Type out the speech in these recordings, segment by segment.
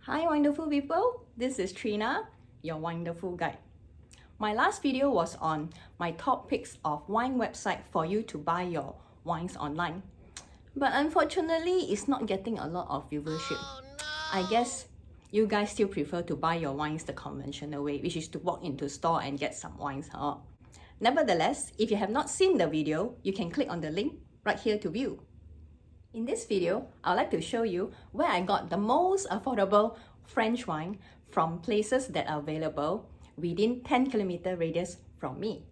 Hi wonderful people, this is Trina, your wonderful guide. My last video was on my top picks of wine website for you to buy your wines online. But unfortunately, it's not getting a lot of viewership. I guess you guys still prefer to buy your wines the conventional way, which is to walk into store and get some wines. Nevertheless, if you have not seen the video, you can click on the link right here to view. In this video, I'd like to show you where I got the most affordable French wine from places that are available within 10km radius from me.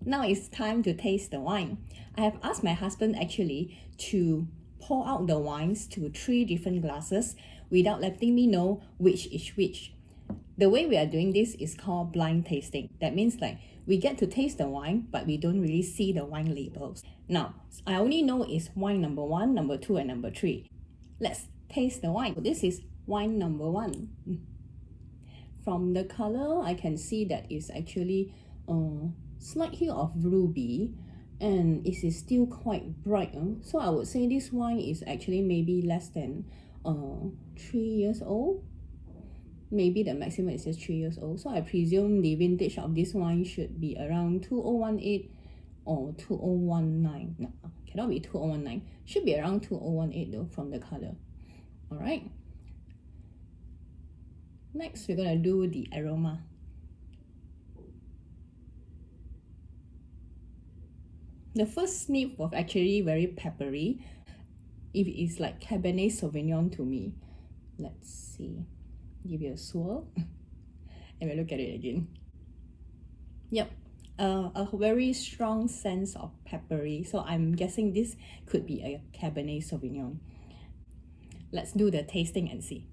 Now it's time to taste the wine. I have asked my husband actually to pour out the wines to 3 different glasses without letting me know which is which. The way we are doing this is called blind tasting. That means like we get to taste the wine, but we don't really see the wine labels. Now, I only know it's wine number 1, number 2, and number 3. Let's taste the wine. This is wine number 1. From the color, I can see that it's actually slight hue of ruby, and it is still quite bright. So I would say this wine is actually maybe less than 3 years old. Maybe the maximum is just 3 years old. So I presume the vintage of this wine should be around 2018 or 2019. No, cannot be 2019. Should be around 2018 though from the color. Alright. Next, we're gonna do the aroma. The first sniff was actually very peppery. It is like Cabernet Sauvignon to me. Let's see. Give it a swirl. And we'll look at it again. Yep. A very strong sense of peppery. So I'm guessing this could be a Cabernet Sauvignon. Let's do the tasting and see.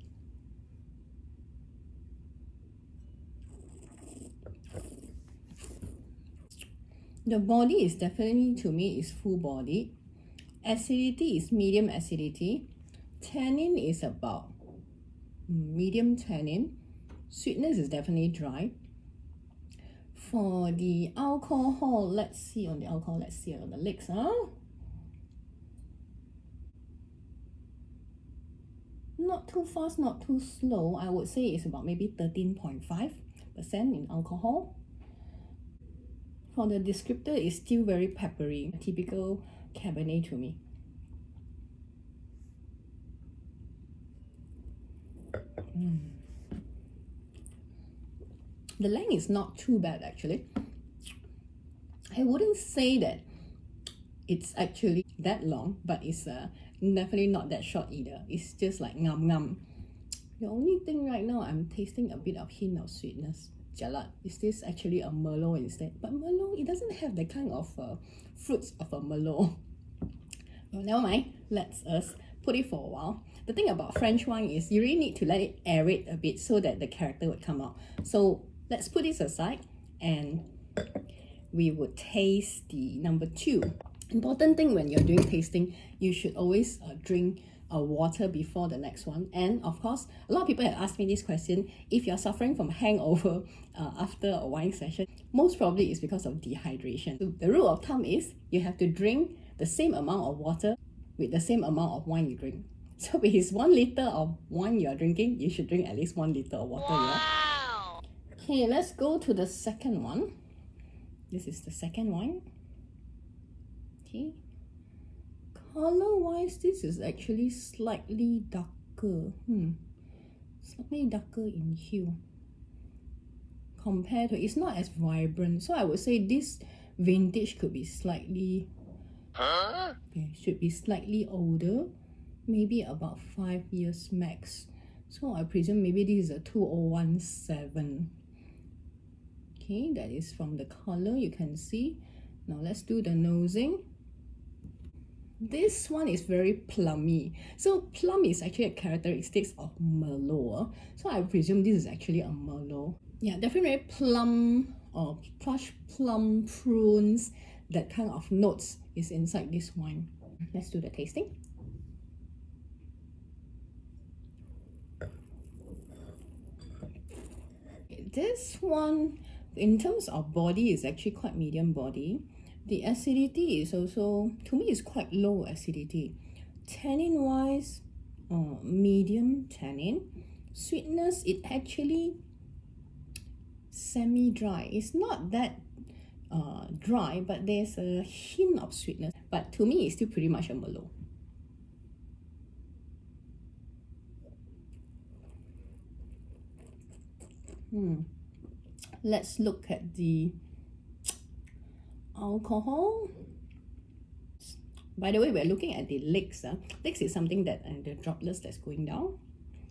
The body is definitely, to me, is full body. Acidity is medium acidity. Tannin is about medium tannin. Sweetness is definitely dry. For the alcohol, let's see on the alcohol, let's see on the legs. Not too fast, not too slow. I would say it's about maybe 13.5% in alcohol. For the descriptor, it's still very peppery, typical Cabernet to me. The length is not too bad actually. I wouldn't say that it's actually that long, but it's definitely not that short either. It's just like ngam. The only thing right now, I'm tasting a bit of hint of sweetness. Jalat. Is this actually a Merlot instead? But Merlot, it doesn't have the kind of fruits of a Merlot. Well, never mind. Let's put it for a while. The thing about French wine is you really need to let it aerate a bit so that the character would come out. So let's put this aside and we would taste the number 2. Important thing when you're doing tasting, you should always drink water before the next one. And of course, a lot of people have asked me this question: if you're suffering from hangover after a wine session, most probably it's because of dehydration. So the rule of thumb is you have to drink the same amount of water with the same amount of wine you drink. So if it's 1 liter of wine you're drinking, you should drink at least 1 liter of water. Wow. Yeah? Okay, let's go to the second one. This is the second wine. Okay. Color-wise, this is actually slightly darker. Slightly darker in hue. Compared to, it's not as vibrant. So I would say this vintage could be slightly... Okay, should be slightly older. Maybe about 5 years max. So I presume maybe this is a 2017. Okay, that is from the color you can see. Now let's do the nosing. This one is very plummy. So plum is actually a characteristic of Merlot. So I presume this is actually a Merlot. Yeah, definitely plum or plush plum, prunes, that kind of notes is inside this wine. Let's do the tasting. This one, in terms of body, is actually quite medium body. The acidity is also, to me, is quite low acidity. Tannin wise, medium tannin. Sweetness, it actually semi-dry. It's not that dry, but there's a hint of sweetness. But to me, it's still pretty much a Merlot. Let's look at the alcohol. By the way, we're looking at the legs. Legs is something that the droplets that's going down.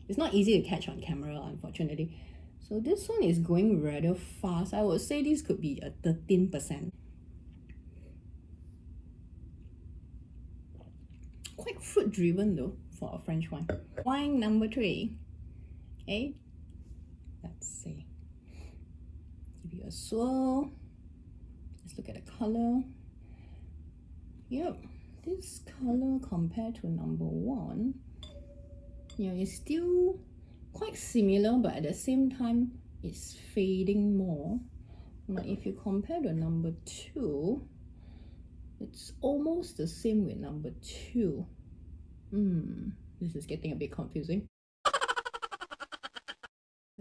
It's not easy to catch on camera, unfortunately. So this one is going rather fast. I would say this could be a 13%. Quite fruit driven though for a French wine. Wine number 3. Okay, let's see. Give you a swirl. Let's look at the color. Yep, this color compared to number 1, yeah, it's still quite similar, but at the same time it's fading more. But if you compare to number 2, it's almost the same with number 2. This is getting a bit confusing.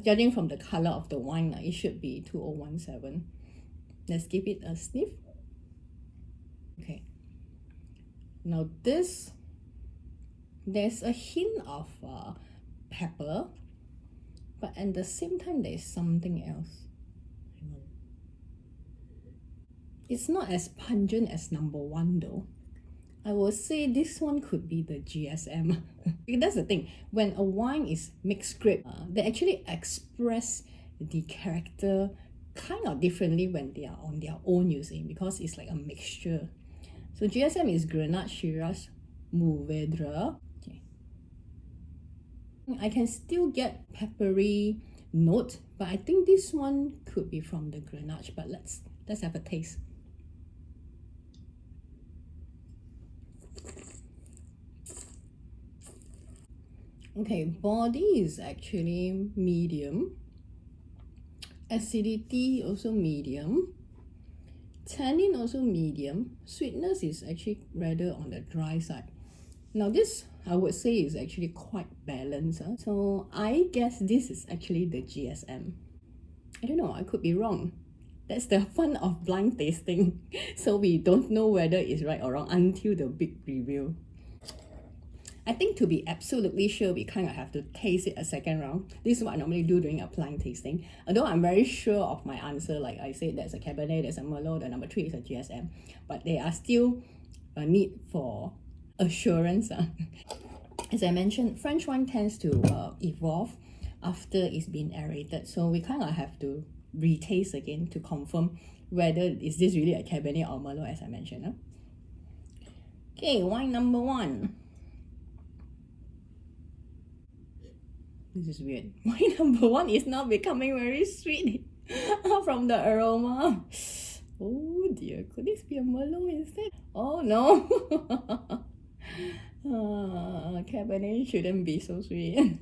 Judging from the color of the wine, it should be 2017. Let's give it a sniff. Okay. Now this, there's a hint of pepper, but at the same time there's something else. It's not as pungent as number 1 though. I would say this one could be the GSM. That's the thing, when a wine is mixed grape, they actually express the character kind of differently when they are on their own, you see, because it's like a mixture. So GSM is Grenache, Shiraz, Mourvedre. Okay. I can still get peppery note, but I think this one could be from the Grenache. But let's have a taste. Okay, body is actually medium. Acidity also medium. Tannin also medium. Sweetness is actually rather on the dry side. Now this, I would say, is actually quite balanced. So I guess this is actually the GSM. I don't know, I could be wrong. That's the fun of blind tasting. So we don't know whether it's right or wrong until the big reveal. I think to be absolutely sure, we kind of have to taste it a second round. This is what I normally do during a blind tasting. Although I'm very sure of my answer, like I said, there's a Cabernet, there's a Merlot, the number 3 is a GSM. But there are still a need for assurance. As I mentioned, French wine tends to evolve after it's been aerated. So we kind of have to retaste again to confirm whether is this really a Cabernet or Merlot, as I mentioned. Okay, wine number 1. This is weird. Wine number 1 is now becoming very sweet from the aroma. Oh dear, could this be a Merlot instead? Oh no! Cabernet shouldn't be so sweet.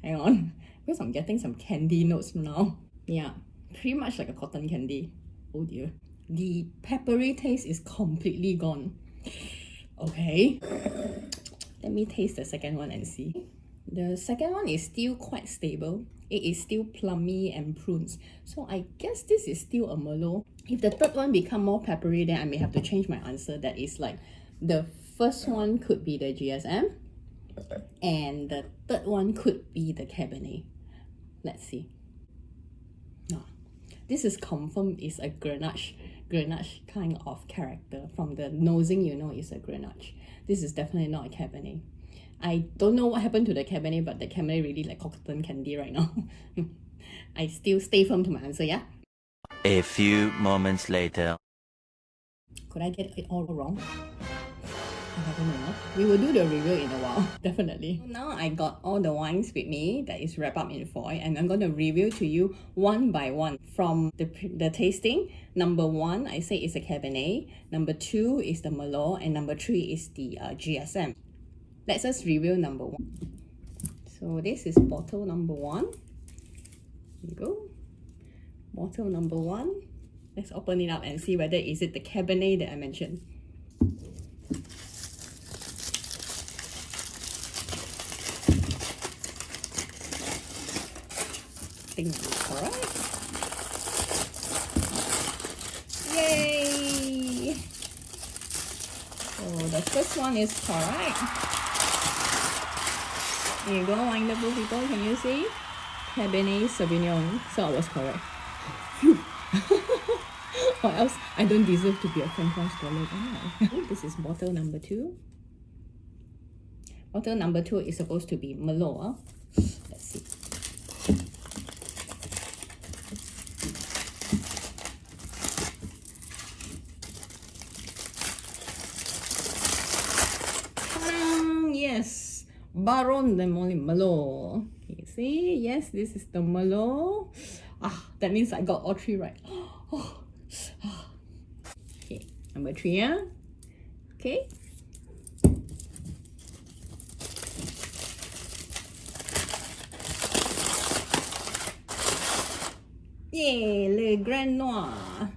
Hang on, because I'm getting some candy notes now. Yeah, pretty much like a cotton candy. Oh dear. The peppery taste is completely gone. Okay, let me taste the second one and see. The second one is still quite stable. It is still plummy and prunes. So I guess this is still a Merlot. If the third one become more peppery, then I may have to change my answer. That is like the first one could be the GSM and the third one could be the Cabernet. Let's see. Oh, this is confirmed is a Grenache kind of character. From the nosing, you know it's a Grenache. This is definitely not a Cabernet. I don't know what happened to the Cabernet, but the Cabernet really like cotton candy right now. I still stay firm to my answer, yeah? A few moments later. Could I get it all wrong? I don't know. We will do the review in a while, definitely. So now I got all the wines with me that is wrapped up in foil, and I'm going to review to you one by one from the tasting. Number 1, I say is a Cabernet. Number 2 is the Merlot, and number 3 is the GSM. Let's just review number 1. So this is bottle number 1. Here you go. Bottle number 1. Let's open it up and see whether is it the Cabernet that I mentioned. I think it's correct. Yay! So the first one is correct. Here you go, wonderful people, can you see? Cabernet Sauvignon. So I was correct. Phew. Or else I don't deserve to be a French wine scholar. This is bottle number 2. Bottle number 2 is supposed to be Merlot. Let's see. Yes, Baron de Merlot. Can you see? Yes, this is the Merlot. That means I got all 3 right. Okay, number 3, yeah? Okay. Yay, Le Grand Noir.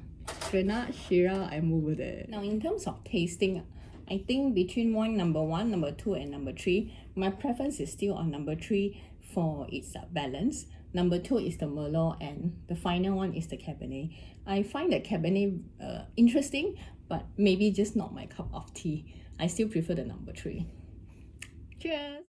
Grenache, Shiraz, I'm over there. Now, in terms of tasting, I think between wine number 1, number 2, and number 3, my preference is still on number 3 for its balance. Number 2 is the Merlot, and the final one is the Cabernet. I find the Cabernet interesting, but maybe just not my cup of tea. I still prefer the number 3. Cheers!